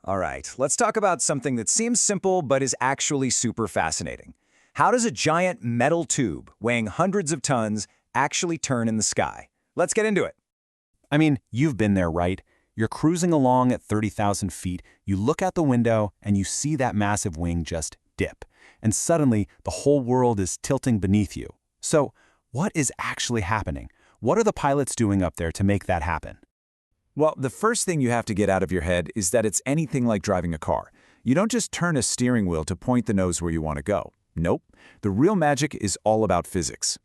All right, let's talk about something that seems simple but is actually super fascinating. How does a giant metal tube weighing hundreds of tons actually turn in the sky? Let's get into it. I mean, you've been there, right? You're cruising along at 30,000 feet, you look out the window, and you see that massive wing just dip. And suddenly, the whole world is tilting beneath you. So, what is actually happening? What are the pilots doing up there to make that happen? Well, the first thing you have to get out of your head is that it's anything like driving a car. You don't just turn a steering wheel to point the nose where you want to go. Nope. The real magic is all about physics.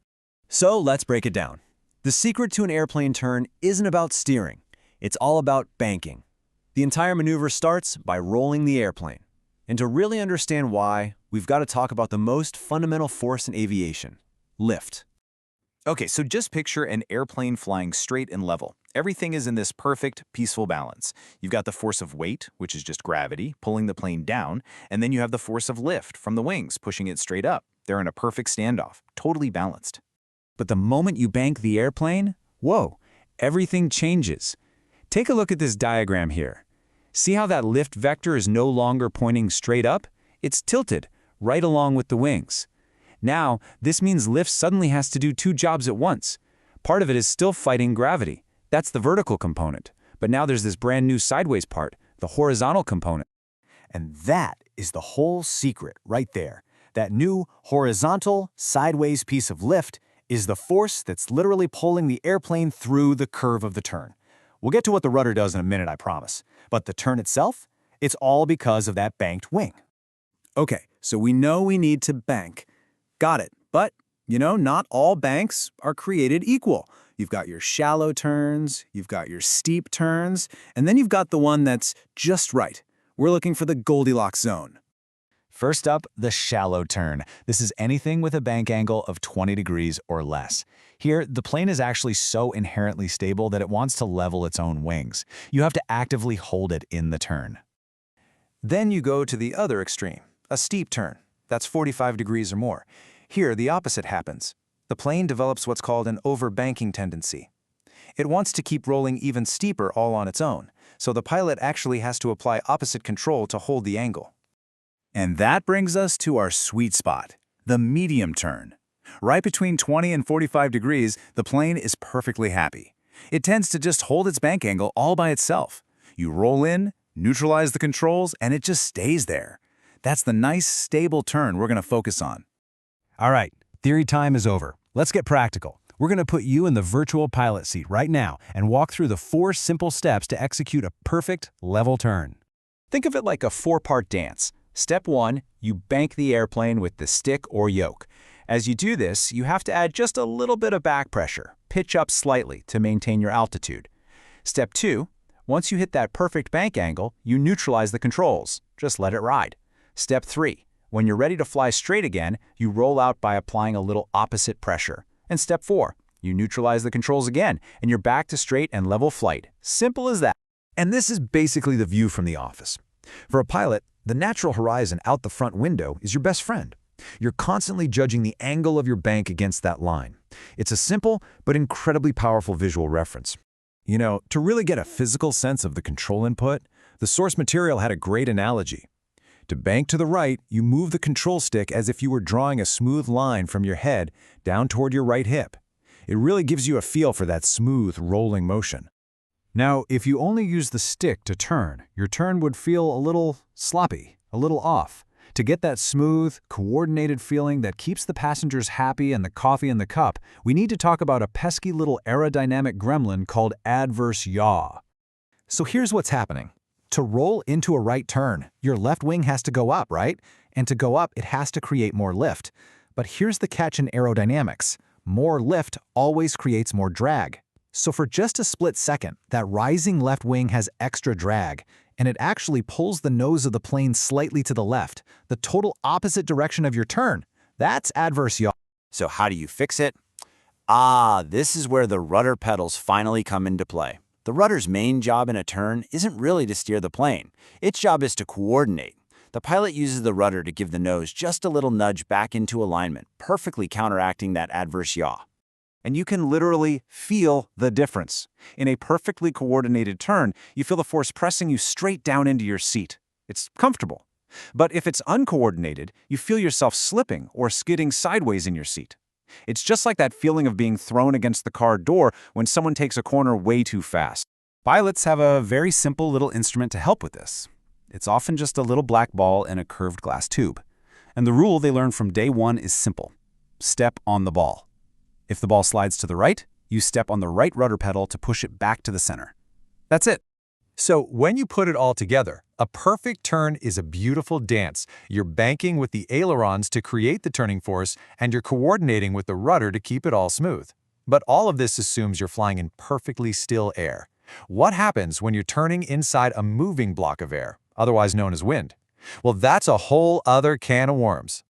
So let's break it down. The secret to an airplane turn isn't about steering. It's all about banking. The entire maneuver starts by rolling the airplane. And to really understand why, we've got to talk about the most fundamental force in aviation: lift. Okay, so just picture an airplane flying straight and level. Everything is in this perfect, peaceful balance. You've got the force of weight, which is just gravity, pulling the plane down, and then you have the force of lift from the wings, pushing it straight up. They're in a perfect standoff, totally balanced. But the moment you bank the airplane, whoa, everything changes. Take a look at this diagram here. See how that lift vector is no longer pointing straight up? It's tilted, right along with the wings. Now, this means lift suddenly has to do two jobs at once. Part of it is still fighting gravity. That's the vertical component. But now there's this brand new sideways part, the horizontal component. And that is the whole secret right there. That new horizontal, sideways piece of lift is the force that's literally pulling the airplane through the curve of the turn. We'll get to what the rudder does in a minute, I promise. But the turn itself, it's all because of that banked wing. Okay, so we know we need to bank. Got it. But, not all banks are created equal. You've got your shallow turns, you've got your steep turns, and then you've got the one that's just right. We're looking for the Goldilocks zone. First up, the shallow turn. This is anything with a bank angle of 20 degrees or less. Here, the plane is actually so inherently stable that it wants to level its own wings. You have to actively hold it in the turn. Then you go to the other extreme, a steep turn. That's 45 degrees or more. Here, the opposite happens. The plane develops what's called an overbanking tendency. It wants to keep rolling even steeper all on its own, so the pilot actually has to apply opposite control to hold the angle. And that brings us to our sweet spot, the medium turn. Right between 20 and 45 degrees, the plane is perfectly happy. It tends to just hold its bank angle all by itself. You roll in, neutralize the controls, and it just stays there. That's the nice, stable turn we're going to focus on. All right, theory time is over. Let's get practical. We're going to put you in the virtual pilot seat right now and walk through the 4 simple steps to execute a perfect level turn. Think of it like a 4-part dance. Step 1, you bank the airplane with the stick or yoke. As you do this, you have to add just a little bit of back pressure, pitch up slightly to maintain your altitude. Step 2, once you hit that perfect bank angle, you neutralize the controls. Just let it ride. Step 3, when you're ready to fly straight again, you roll out by applying a little opposite pressure. And step 4, you neutralize the controls again, and you're back to straight and level flight. Simple as that. And this is basically the view from the office. For a pilot, the natural horizon out the front window is your best friend. You're constantly judging the angle of your bank against that line. It's a simple but incredibly powerful visual reference. To really get a physical sense of the control input, the source material had a great analogy. To bank to the right, you move the control stick as if you were drawing a smooth line from your head down toward your right hip. It really gives you a feel for that smooth, rolling motion. Now, if you only use the stick to turn, your turn would feel a little sloppy, a little off. To get that smooth, coordinated feeling that keeps the passengers happy and the coffee in the cup, we need to talk about a pesky little aerodynamic gremlin called adverse yaw. So here's what's happening. To roll into a right turn, your left wing has to go up, right? And to go up, it has to create more lift. But here's the catch in aerodynamics. More lift always creates more drag. So for just a split second, that rising left wing has extra drag, and it actually pulls the nose of the plane slightly to the left, the total opposite direction of your turn. That's adverse yaw. So how do you fix it? This is where the rudder pedals finally come into play. The rudder's main job in a turn isn't really to steer the plane. Its job is to coordinate. The pilot uses the rudder to give the nose just a little nudge back into alignment, perfectly counteracting that adverse yaw. And you can literally feel the difference. In a perfectly coordinated turn, you feel the force pressing you straight down into your seat. It's comfortable. But if it's uncoordinated, you feel yourself slipping or skidding sideways in your seat. It's just like that feeling of being thrown against the car door when someone takes a corner way too fast. Pilots have a very simple little instrument to help with this. It's often just a little black ball in a curved glass tube. And the rule they learn from day one is simple. Step on the ball. If the ball slides to the right, you step on the right rudder pedal to push it back to the center. That's it. So when you put it all together, a perfect turn is a beautiful dance. You're banking with the ailerons to create the turning force, and you're coordinating with the rudder to keep it all smooth. But all of this assumes you're flying in perfectly still air. What happens when you're turning inside a moving block of air, otherwise known as wind? Well, that's a whole other can of worms.